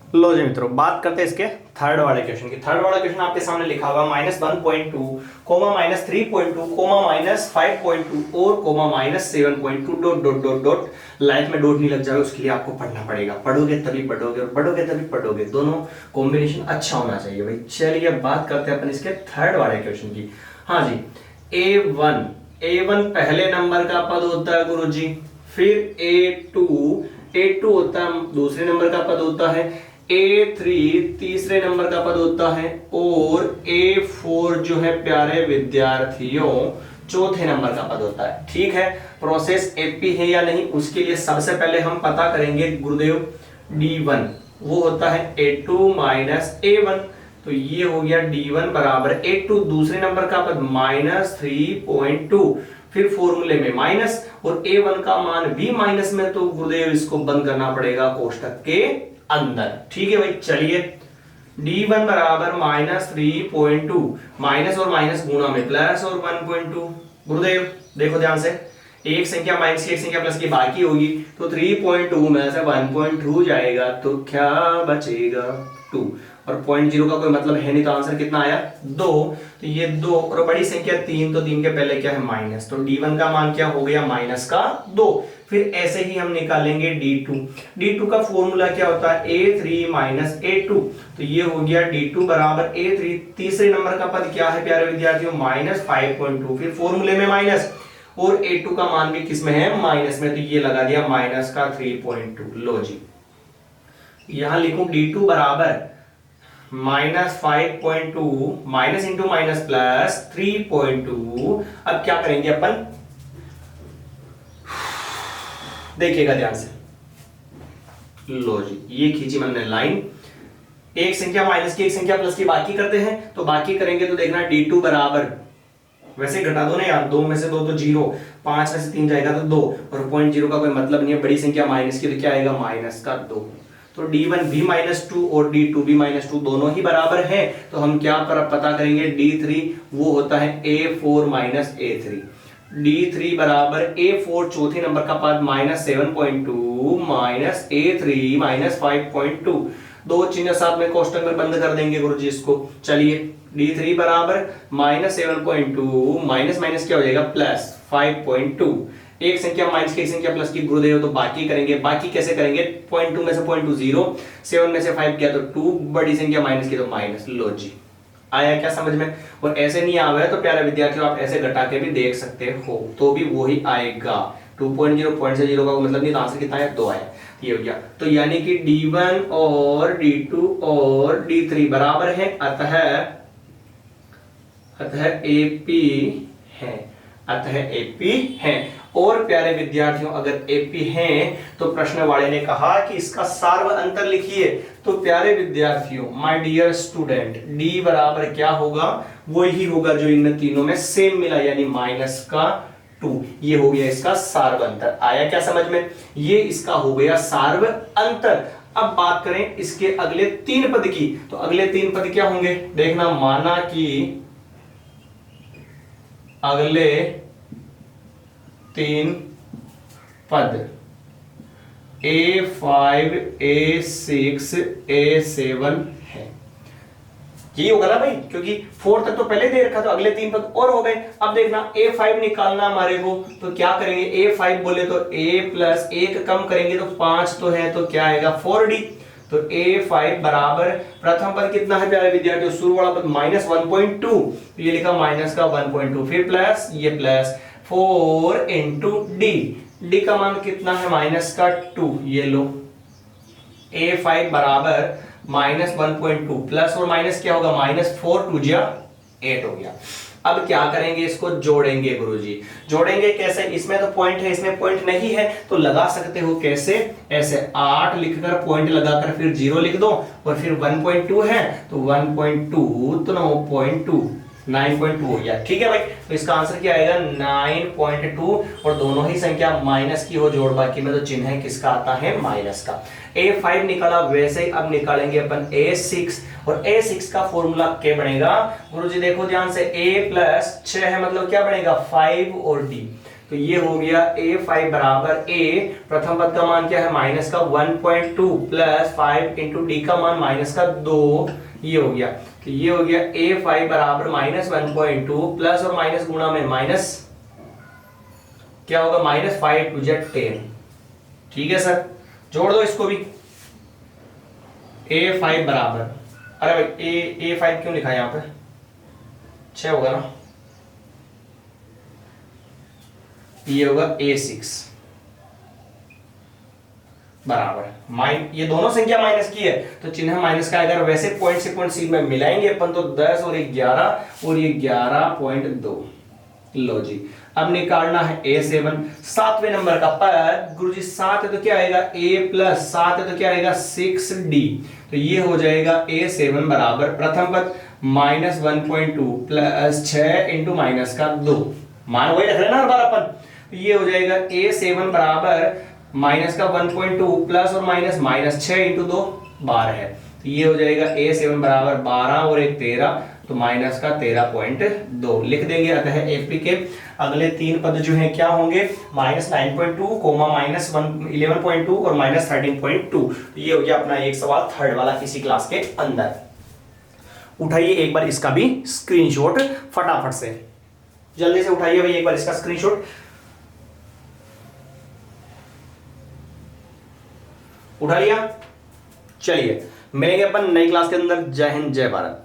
लो जी मित्रों, बात करते हैं इसके थर्ड वाले क्वेश्चन की। थर्ड वाला क्वेश्चन आपके सामने लिखा हुआ -1.2 कोमा -3.2 कोमा -5.2 और comma -7.2 dot dot dot dot. Life में डॉट नहीं लग जाए उसके लिए आपको पढ़ना पड़ेगा। पढ़ोगे तभी पढ़ोगे और पढ़ोगे तभी पढ़ोगे, दोनों कॉम्बिनेशन अच्छा होना चाहिए भाई। चलिए अब बात करते हैं अपन इसके थर्ड वाले क्वेश्चन की। हाँ जी, ए वन पहले नंबर का पद होता है गुरु जी, फिर ए टू होता है दूसरे नंबर का पद होता है, A3 तीसरे नंबर का पद होता है और A4 जो है प्यारे विद्यार्थियों चौथे नंबर का पद होता है। ठीक है, प्रोसेस एपी है या नहीं उसके लिए सबसे पहले हम पता करेंगे गुरुदेव। D1 वो होता है A2 A1, तो ये हो गया D1 बराबर A2 दूसरे नंबर का पद -3.2, फिर फॉर्मूले में माइनस और A1 का मान भी माइनस में, तो गुरुदेव इसको बंद करना पड़ेगा कोष्टक के अंदर। ठीक है भाई, चलिए D1 बराबर -3.2, माइनस और माइनस गुणा में प्लस और 1.2। गुरुदेव देखो ध्यान से, एक संख्या माइनस की एक संख्या प्लस की बाकी होगी, तो 3.2 में से 1.2 जाएगा तो क्या बचेगा 2, और 0.0 का कोई मतलब है नहीं, तो आंसर कितना आया 2। तो ये 2 और बड़ी संख्या 3, तो 3 के पहले क्या है माइनस, तो D1 का मान क्या हो गया -2। फिर ऐसे ही हम निकालेंगे D2 का फॉर्मूला क्या होता है A3 A2, तो ये हो गया D2 बराबर A3 तीसरे नंबर का पद क्या है प्यारे विद्यार्थियों -5.2, फिर फॉर्मूले में माइनस और A2 का मान भी किस में है माइनस में, तो ये लगा दिया माइनस का 3.2। लो जी, यहां लिखूं D2 बराबर -5.2 माइनस इंटू माइनस प्लस 3.2। अब क्या करेंगे अपन, देखिएगा ध्यान से। लो जी, ये खींची मैंने लाइन, एक संख्या माइनस की एक संख्या प्लस की बाकी करते हैं, तो बाकी करेंगे तो देखना D2 बराबर, वैसे घटा दो ना यार, 2 में से 2 तो 0, 5 में से 3 जाएगा तो 2, और 0.0 का कोई मतलब नहीं है, बड़ी संख्या माइनस की तो क्या आएगा -2। तो D1 भी -2 और D2 भी -2 दोनों ही बराबर हैं, तो हम क्या पता करेंगे D3 वो होता है A4 A3। D3 बराबर A4 चौथे नंबर का पद -7.2 A3 -5.2, दो चिन्ह साथ में कोष्टक में बंद कर देंगे गुरुजी इसको। चलिए D3 बराबर -7.2 माइनस माइनस क्या हो जाएगा +5.2, एक संख्या माइनस की एक संख्या प्लस की गुरुदेव, तो बाकी करेंगे। बाकी कैसे करेंगे, 0.2 में से 0.2 0, 7 में से 5 किया तो 2, बड़ी संख्या माइनस की तो माइनस। लो जी, आया क्या समझ में। और ऐसे नहीं आ रहा है तो प्यारे विद्यार्थियों आप ऐसे घटा के भी देख सकते हो, तो भी वही आएगा। 2.0 पॉइंट से 0 का मतलब नहीं, तो आंसर कितना है 2 आया, ये हो गया। तो यानी कि D1 और D2 और D3 बराबर है, अतः AP है, अतः AP है। और प्यारे विद्यार्थियों अगर AP हैं तो प्रश्न वाले ने कहा कि इसका सार्व अंतर लिखिए, तो प्यारे विद्यार्थियों माय डियर स्टूडेंट D बराबर क्या होगा, वही होगा जो इन तीनों में सेम मिला, यानी -2। ये हो गया इसका सार्व अंतर। आया क्या समझ में, ये इसका हो गया सार्व अंतर। अब बात करें इसके अगले 3 पद की, तो अगले 3 पद क्या होंगे देखना। माना कि अगले 3 पद A5 A6 A7 है, यही होगा ना भाई, क्योंकि 4 तक तो पहले दे रखा, तो अगले 3 पद और हो गए। अब देखना A5 निकालना हमारे को, तो क्या करेंगे, A5 बोले तो A प्लस 1 कम करेंगे तो 5 तो है, तो क्या आएगा 4D। तो A5 बराबर प्रथम पद कितना है प्यारे विद्यार्थियों, शुरू वाला पद -1.2, तो ये लिखा माइनस का 1.2, फिर प्लस ये प्लस 4 इंटू D का मान कितना है -2, ये लो। A5 बराबर -1.2 प्लस और माइनस क्या होगा -4 2 8 हो गया। अब क्या करेंगे, इसको जोड़ेंगे गुरुजी। जोड़ेंगे कैसे, इसमें तो पॉइंट है इसमें पॉइंट नहीं है, तो लगा सकते हो कैसे, ऐसे 8 लिखकर पॉइंट लगाकर फिर 0 लिख दो, और फिर 1.2 है तो 1.2 तो 9.2 9.2 हो गया। ठीक है भाई, तो इसका आंसर क्या आएगा 9.2, और दोनों ही संख्या माइनस की हो जोड़, बाकी में तो चिन्ह है किसका आता है माइनस का। A5 निकाला, वैसे ही अब निकालेंगे अपन A6, और A6 का फॉर्मूला क्या बनेगा गुरुजी, देखो ध्यान से, A प्लस 6 है मतलब क्या बनेगा 5 और D, तो ये हो गया a5 बराबर a, प्रथम पद का मान क्या है माइनस का 1.2 प्लस 5 इंटू डी का मान माइनस का 2, ये हो गया। तो ये हो गया a5 बराबर माइनस 1.2 प्लस और माइनस गुणा में माइनस क्या होगा माइनस 5 टू जेड 10। ठीक है सर, जोड़ दो इसको भी। a5 बराबर, अरे भाई a5 क्यों लिखा है यहां पे, 6 होगा ना, ये होगा a6 बराबर ये दोनों संख्या माइनस की है तो चिन्ह माइनस का, अगर वैसे पॉइंट से पॉइंट सी में मिलाएंगे अपन तो 10 और 11 और ये 11.2। लो जी, अब निकालना है a7, 7वें नंबर का पद। गुरुजी 7 है तो क्या आएगा a प्लस 7 है तो क्या आएगा 6d, तो ये हो जाएगा a7 बराबर प्रथम पद माइनस 1.2 प्लस 6 इंटू माइनस का 2, मान वही रख रहे ना हर बार अपन। तो ये हो जाएगा a7 बराबर माइनस का 1.2 प्लस और माइनस माइनस 6 इंटू 2 12 है, तो ये हो जाएगा a7 बराबर 12 और एक 13, तो माइनस का 13.2 लिख देंगे। अतः एपी के अगले तीन पद जो हैं क्या होंगे माइनस 9.2 कोमा माइनस 11.2 और माइनस 13.2। तो ये हो गया अपना एक सवाल थर्ड वाला इसी क्लास के अंदर। उठाइए एक बार इसका भी स्क्रीनशॉट फटाफट से, जल्दी से उठाइए भाई एक बार इसका स्क्रीनशॉट। उठा लिया, चलिए मिलेंगे अपन नई क्लास के अंदर। जय हिंद जय भारत।